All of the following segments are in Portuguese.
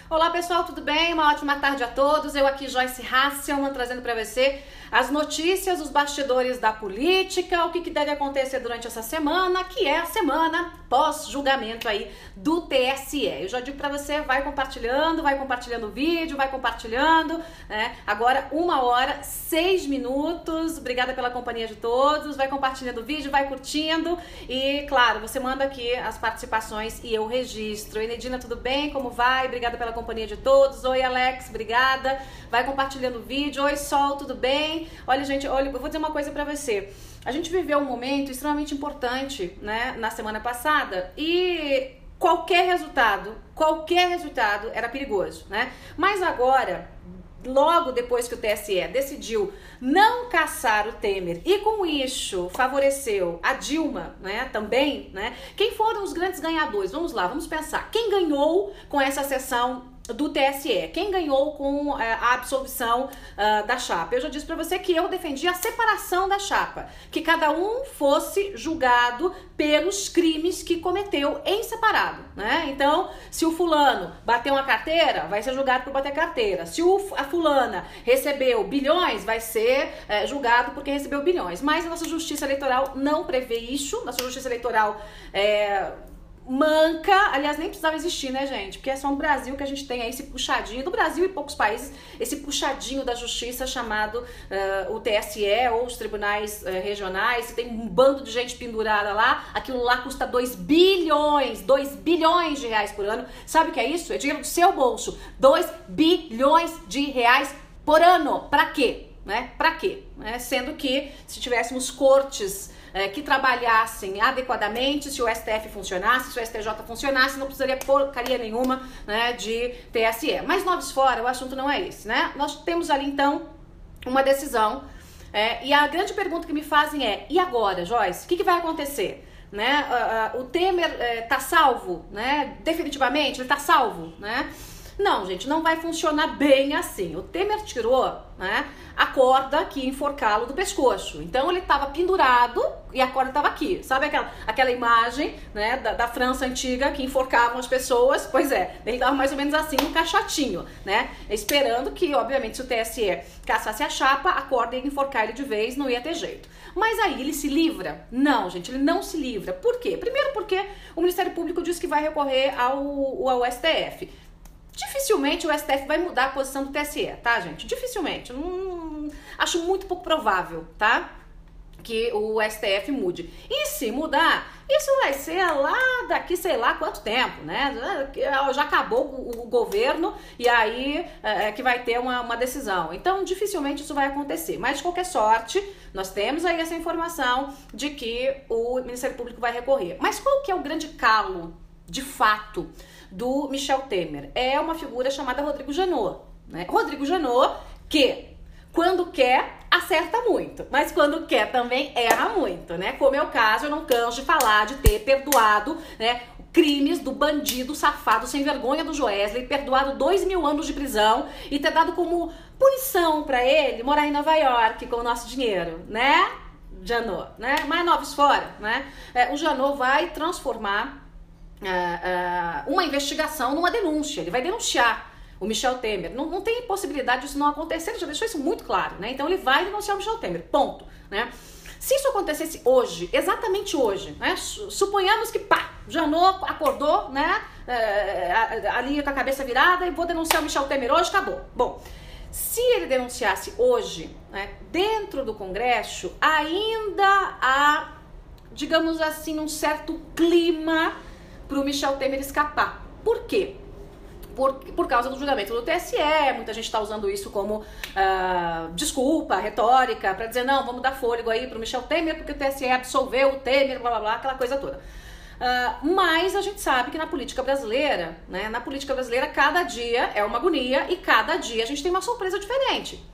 Olá pessoal, tudo bem? Uma ótima tarde a todos. Eu aqui, Joyce Hasselman, trazendo para você as notícias, os bastidores da política, o que deve acontecer durante essa semana, que é a semana pós-julgamento aí do TSE. Eu já digo para você, vai compartilhando o vídeo, vai compartilhando, né? Agora 1h06. Obrigada pela companhia de todos. Vai compartilhando o vídeo, vai curtindo e, claro, você manda aqui as participações e eu registro. Enedina, tudo bem? Como vai? Obrigada pela companhia de todos. Oi, Alex, obrigada. Vai compartilhando o vídeo. Oi, Sol, tudo bem? Olha, gente, olha, eu vou dizer uma coisa pra você. A gente viveu um momento extremamente importante, né, na semana passada e qualquer resultado era perigoso, né? Mas agora, logo depois que o TSE decidiu não caçar o Temer e com isso favoreceu a Dilma, né, também, né? Quem foram os grandes ganhadores? Vamos lá, vamos pensar. Quem ganhou com essa sessão do TSE? Quem ganhou com a absolvição da chapa? Eu já disse pra você que eu defendi a separação da chapa, que cada um fosse julgado pelos crimes que cometeu em separado, né? Então, se o fulano bateu uma carteira, vai ser julgado por bater carteira. Se a fulana recebeu bilhões, vai ser julgado porque recebeu bilhões. Mas a nossa justiça eleitoral não prevê isso. Nossa justiça eleitoral manca, aliás, nem precisava existir, né, gente? Porque é só no Brasil que a gente tem aí esse puxadinho, do Brasil e poucos países, esse puxadinho da justiça chamado o TSE ou os tribunais regionais. Tem um bando de gente pendurada lá, aquilo lá custa 2 bilhões de reais por ano. Sabe o que é isso? É dinheiro do seu bolso. 2 bilhões de reais por ano. Pra quê? Né? Pra quê? Sendo que se tivéssemos cortes que trabalhassem adequadamente, se o STF funcionasse, se o STJ funcionasse, não precisaria porcaria nenhuma, né, de TSE. Mas noves fora, o assunto não é esse, né? Nós temos ali, então, uma decisão, e a grande pergunta que me fazem é, e agora, Joyce? O que vai acontecer? Né? O Temer tá salvo, né? Definitivamente, ele tá salvo, né? Não, gente, não vai funcionar bem assim. O Temer tirou, né, a corda que ia enforcá-lo do pescoço. Então ele estava pendurado e a corda estava aqui. Sabe aquela imagem, né, da França antiga que enforcavam as pessoas? Pois é, ele estava mais ou menos assim, um caixotinho, né? Esperando que, obviamente, se o TSE caçasse a chapa, a corda ia enforcar ele de vez, não ia ter jeito. Mas aí ele se livra? Não, gente, ele não se livra. Por quê? Primeiro porque o Ministério Público disse que vai recorrer ao STF. Dificilmente o STF vai mudar a posição do TSE, tá, gente? Dificilmente. Acho muito pouco provável, tá? Que o STF mude. E se mudar, isso vai ser lá daqui sei lá quanto tempo, né? Já acabou o governo e aí que vai ter uma decisão. Então, dificilmente isso vai acontecer. Mas, de qualquer sorte, nós temos aí essa informação de que o Ministério Público vai recorrer. Mas qual que é o grande calo, de fato, do Michel Temer? É uma figura chamada Rodrigo Janot, né? Rodrigo Janot, que quando quer, acerta muito, mas quando quer também erra muito, né? Como é o caso, eu não canso de falar, de ter perdoado, né, crimes do bandido safado sem vergonha do Joesley, perdoado 2.000 anos de prisão e ter dado como punição pra ele morar em Nova York com o nosso dinheiro, né? Janot, né? Mais novos fora, né? O Janot vai transformar uma investigação numa denúncia. Ele vai denunciar o Michel Temer. Não tem possibilidade disso não acontecer, ele já deixou isso muito claro, né? Então ele vai denunciar o Michel Temer, ponto, né? Se isso acontecesse hoje, exatamente hoje, né? Suponhamos que, Janot acordou, né? Ali com a cabeça virada e vou denunciar o Michel Temer hoje, acabou. Bom, se ele denunciasse hoje, né, dentro do Congresso, ainda há, digamos assim, um certo clima para o Michel Temer escapar. Por quê? Por causa do julgamento do TSE, muita gente está usando isso como desculpa, retórica, para dizer, não, vamos dar fôlego aí para o Michel Temer, porque o TSE absolveu o Temer, blá blá blá, aquela coisa toda. Mas a gente sabe que na política brasileira, né, cada dia é uma agonia e cada dia a gente tem uma surpresa diferente.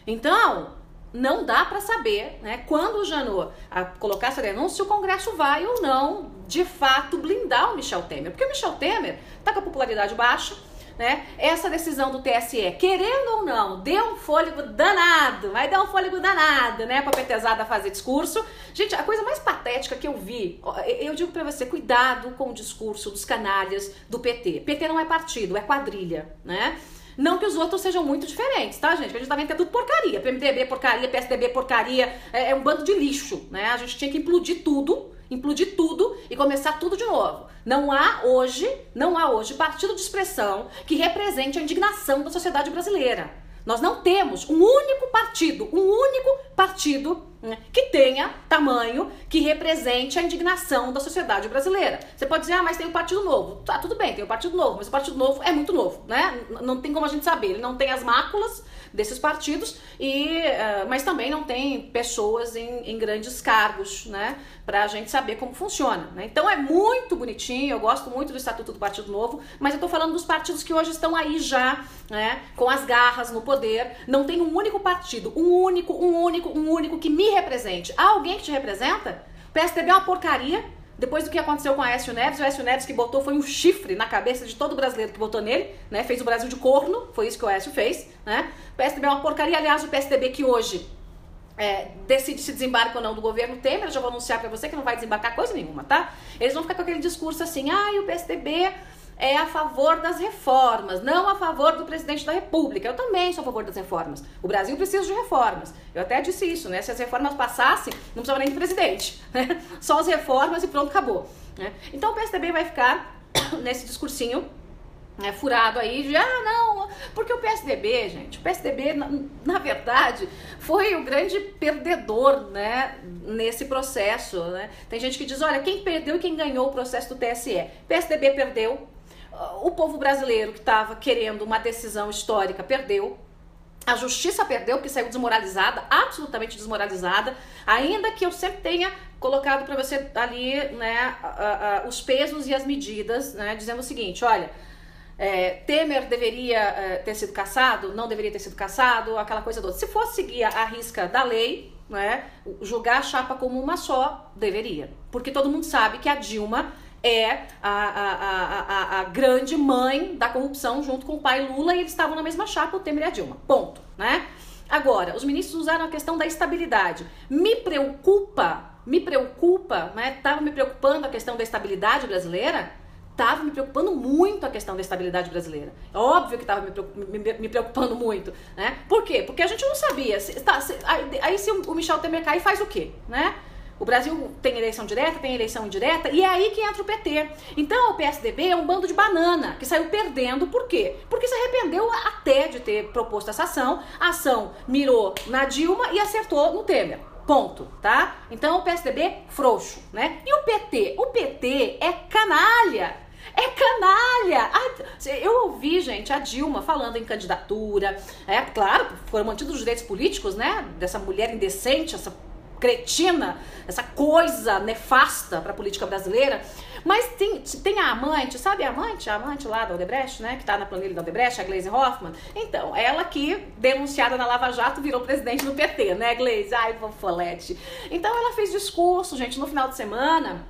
Então, não dá para saber, né, quando o Janot colocar essa denúncia, se o Congresso vai ou não, de fato, blindar o Michel Temer. Porque o Michel Temer tá com a popularidade baixa, né, essa decisão do TSE, querendo ou não, deu um fôlego danado, vai dar um fôlego danado, né, pra petezada fazer discurso. Gente, a coisa mais patética que eu vi, eu digo pra você, cuidado com o discurso dos canalhas do PT. PT não é partido, é quadrilha, né? Não que os outros sejam muito diferentes, tá, gente? Porque a gente tá vendo que é tudo porcaria. PMDB porcaria, PSDB porcaria, é um bando de lixo, né? A gente tinha que implodir tudo e começar tudo de novo. Não há hoje partido de expressão que represente a indignação da sociedade brasileira. Nós não temos um único partido, né, que tenha tamanho, que represente a indignação da sociedade brasileira. Você pode dizer, mas tem o Partido Novo. Tá, tudo bem, tem o Partido Novo, mas o Partido Novo é muito novo, né? Não tem como a gente saber. Ele não tem as máculas desses partidos, mas também não tem pessoas em grandes cargos, né, pra gente saber como funciona, né? Então é muito bonitinho, eu gosto muito do Estatuto do Partido Novo, mas eu tô falando dos partidos que hoje estão aí já, né, com as garras no poder. Não tem um único partido, um único que me represente. Há alguém que te representa? O PSDB é uma porcaria. Depois do que aconteceu com o Aécio Neves que botou foi um chifre na cabeça de todo brasileiro que botou nele, né? Fez o Brasil de corno, foi isso que o Aécio fez, né? O PSDB é uma porcaria, aliás, o PSDB que hoje decide se desembarca ou não do governo Temer, eu já vou anunciar pra você que não vai desembarcar coisa nenhuma, tá? Eles vão ficar com aquele discurso assim, o PSDB é a favor das reformas, não a favor do presidente da República. Eu também sou a favor das reformas. O Brasil precisa de reformas. Eu até disse isso, né? Se as reformas passassem, não precisava nem de presidente, né? Só as reformas e pronto, acabou, né? Então o PSDB vai ficar nesse discursinho furado aí de, não, porque o PSDB, gente, o PSDB, na verdade, foi o grande perdedor, né, nesse processo, né? Tem gente que diz, olha, quem perdeu e quem ganhou o processo do TSE? PSDB perdeu, o povo brasileiro que estava querendo uma decisão histórica perdeu, a justiça perdeu porque saiu desmoralizada, absolutamente desmoralizada, ainda que eu sempre tenha colocado para você ali, né, os pesos e as medidas, né, dizendo o seguinte, olha, Temer deveria ter sido cassado, não deveria ter sido cassado, aquela coisa toda. Se fosse seguir a risca da lei, né, julgar a chapa como uma só, deveria. Porque todo mundo sabe que a Dilma é a grande mãe da corrupção junto com o pai Lula e eles estavam na mesma chapa, o Temer e a Dilma. Ponto, né? Agora, os ministros usaram a questão da estabilidade. Me preocupa, né? Estava me preocupando a questão da estabilidade brasileira. Estava me preocupando muito a questão da estabilidade brasileira. É óbvio que estava me preocupando muito, né? Por quê? Porque a gente não sabia. Aí se o Michel Temer cair, faz o quê, né? O Brasil tem eleição direta, tem eleição indireta, e é aí que entra o PT. Então o PSDB é um bando de banana, que saiu perdendo, por quê? Porque se arrependeu até de ter proposto essa ação, a ação mirou na Dilma e acertou no Temer. Ponto, tá? Então o PSDB frouxo, né? E o PT? O PT é canalha. É canalha! Eu ouvi, gente, a Dilma falando em candidatura. Claro, foram mantidos os direitos políticos, né? Dessa mulher indecente, essa cretina, essa coisa nefasta para a política brasileira. Mas tem a amante, sabe a amante lá da Odebrecht, né? Que tá na planilha da Odebrecht, a Gleisi Hoffmann. Então, ela que, denunciada na Lava Jato, virou presidente do PT, né, Gleisi? Ai, fofolete. Então, ela fez discurso, gente, no final de semana.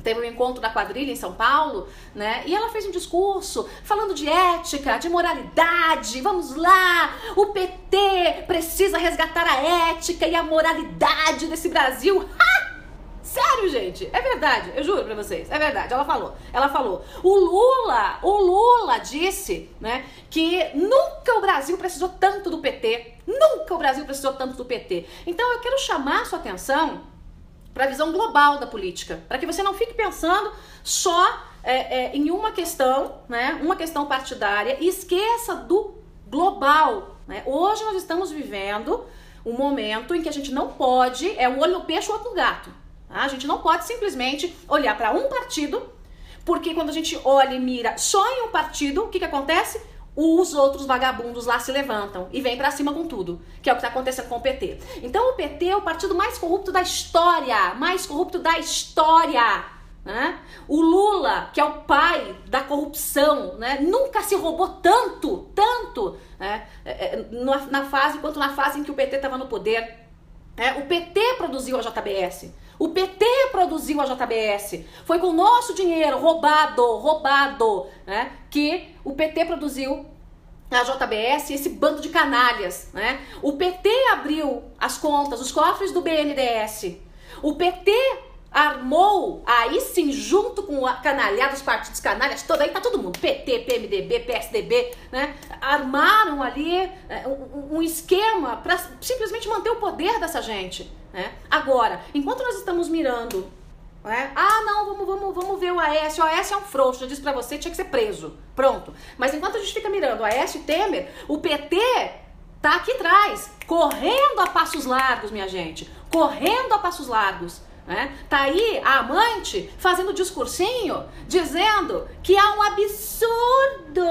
Teve um encontro da quadrilha em São Paulo, né? E ela fez um discurso falando de ética, de moralidade. Vamos lá, o PT precisa resgatar a ética e a moralidade desse Brasil. Ha! Sério, gente, é verdade, eu juro pra vocês, é verdade. Ela falou. O Lula disse, né, que nunca o Brasil precisou tanto do PT. Nunca o Brasil precisou tanto do PT. Então eu quero chamar a sua atenção para a visão global da política, para que você não fique pensando só em uma questão, né, uma questão partidária, e esqueça do global, né? Hoje nós estamos vivendo um momento em que a gente não pode, um olho no peixe, o outro no gato. Tá? A gente não pode simplesmente olhar para um partido, porque quando a gente olha e mira só em um partido, o que acontece? Os outros vagabundos lá se levantam e vêm pra cima com tudo, que é o que tá acontecendo com o PT. Então o PT é o partido mais corrupto da história, né? O Lula, que é o pai da corrupção, né? Nunca se roubou tanto, né? Na fase em que o PT estava no poder. O PT produziu a JBS. O PT produziu a JBS. Foi com o nosso dinheiro roubado, né, que o PT produziu a JBS, esse bando de canalhas, né? O PT abriu as contas, os cofres do BNDES. O PT armou, aí sim, junto com a canalhada, os partidos canalhas, aí tá todo mundo, PT, PMDB, PSDB, né? Armaram ali um esquema para simplesmente manter o poder dessa gente, né? Agora, enquanto nós estamos mirando, né? Ah, não, vamos ver o Aécio. O Aécio é um frouxo, já disse pra você, tinha que ser preso. Pronto. Mas enquanto a gente fica mirando o Aécio e Temer, o PT tá aqui atrás, correndo a passos largos, minha gente. Correndo a passos largos. Né? Tá aí a amante fazendo discursinho, dizendo que há um absurdo,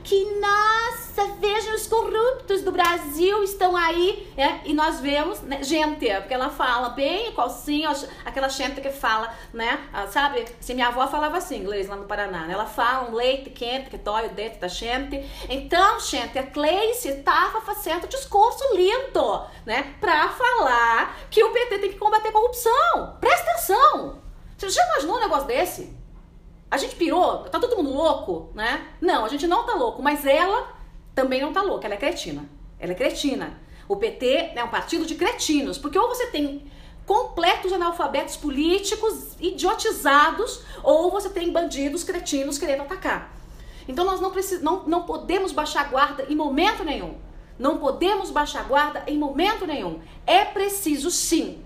que nossa, vejam, os corruptos do Brasil estão aí, e nós vemos, né, gente, porque ela fala bem igualzinho, aquela gente que fala, né, sabe, se minha avó falava assim, inglês lá no Paraná, né? Ela fala um leite quente que dói dentro da gente. Então, gente, a Cleice estava fazendo discurso lindo, né, pra falar que o PT tem que combater a corrupção. Presta atenção! Você já imaginou um negócio desse? A gente pirou? Tá todo mundo louco, né? Não, a gente não tá louco, mas ela também não tá louca, ela é cretina. Ela é cretina. O PT é um partido de cretinos, porque ou você tem completos analfabetos políticos idiotizados, ou você tem bandidos cretinos querendo atacar. Então nós não podemos baixar a guarda em momento nenhum. Não podemos baixar a guarda em momento nenhum. É preciso, sim,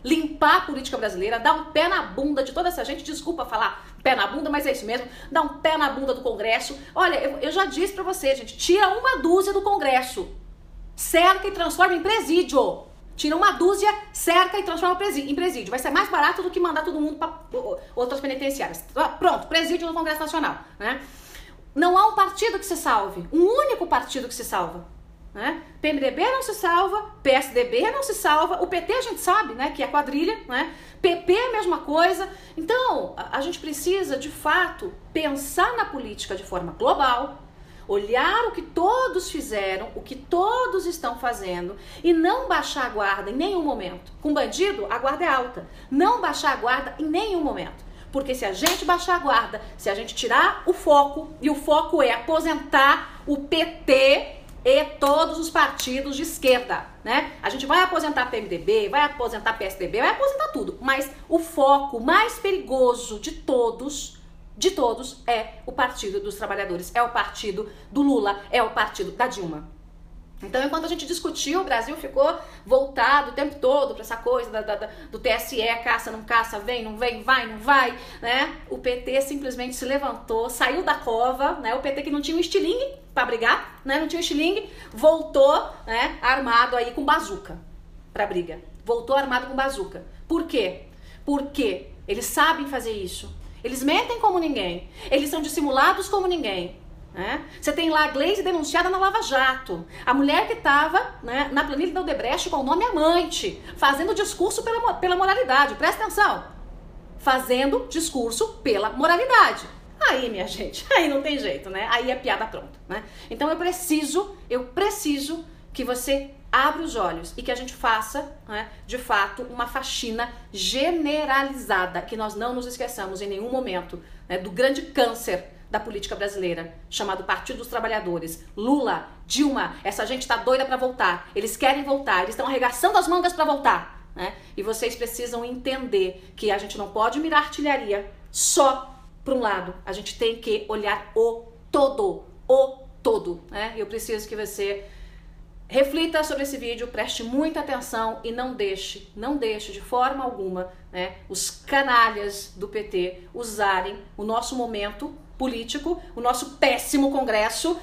limpar a política brasileira, dar um pé na bunda de toda essa gente, desculpa falar pé na bunda, mas é isso mesmo, dar um pé na bunda do Congresso. Olha, eu já disse pra você, gente, tira uma dúzia do Congresso, cerca e transforma em presídio. Tira uma dúzia, cerca e transforma em presídio. Vai ser mais barato do que mandar todo mundo para outras penitenciárias. Pronto, presídio no Congresso Nacional, né? Não há um partido que se salve, um único partido que se salva. Né? PMDB não se salva, PSDB não se salva, o PT a gente sabe, né, que é quadrilha, né? PP é a mesma coisa. Então, a gente precisa, de fato, pensar na política de forma global, olhar o que todos fizeram, o que todos estão fazendo e não baixar a guarda em nenhum momento. Com bandido, a guarda é alta. Não baixar a guarda em nenhum momento. Porque se a gente baixar a guarda, se a gente tirar o foco, e o foco é aposentar o PT e todos os partidos de esquerda, né? A gente vai aposentar PMDB, vai aposentar PSDB, vai aposentar tudo, mas o foco mais perigoso de todos é o Partido dos Trabalhadores, é o partido do Lula, é o partido da Dilma. Então, enquanto a gente discutiu, o Brasil ficou voltado o tempo todo para essa coisa do TSE, caça, não caça, vem, não vem, vai, não vai, né? O PT simplesmente se levantou, saiu da cova, né? O PT que não tinha um estilingue para brigar, né? Não tinha um estilingue, voltou, né, armado aí com bazuca para briga. Voltou armado com bazuca. Por quê? Porque eles sabem fazer isso. Eles mentem como ninguém. Eles são dissimulados como ninguém. Né? Você tem lá a Gleisi denunciada na Lava Jato, a mulher que estava, né, na planilha da Odebrecht com o nome amante, fazendo discurso pela moralidade. Presta atenção, fazendo discurso pela moralidade. Aí, minha gente, aí não tem jeito, né? Aí é piada pronta, né? Então eu preciso que você abra os olhos e que a gente faça, né, de fato, uma faxina generalizada, que nós não nos esqueçamos em nenhum momento, né, do grande câncer da política brasileira, chamado Partido dos Trabalhadores. Lula, Dilma, essa gente tá doida pra voltar. Eles querem voltar, eles estão arregaçando as mangas pra voltar, né? E vocês precisam entender que a gente não pode mirar artilharia só pra um lado. A gente tem que olhar o todo, né? Eu preciso que você reflita sobre esse vídeo, preste muita atenção e não deixe de forma alguma, né, os canalhas do PT usarem o nosso momento político, o nosso péssimo Congresso,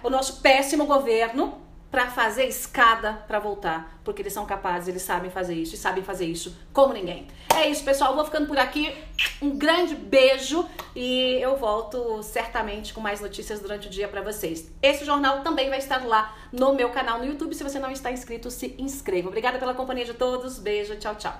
o nosso péssimo governo para fazer escada para voltar, porque eles são capazes, eles sabem fazer isso e sabem fazer isso como ninguém. É isso, pessoal, eu vou ficando por aqui, um grande beijo e eu volto certamente com mais notícias durante o dia para vocês. Esse jornal também vai estar lá no meu canal no YouTube, se você não está inscrito, se inscreva. Obrigada pela companhia de todos, beijo, tchau, tchau.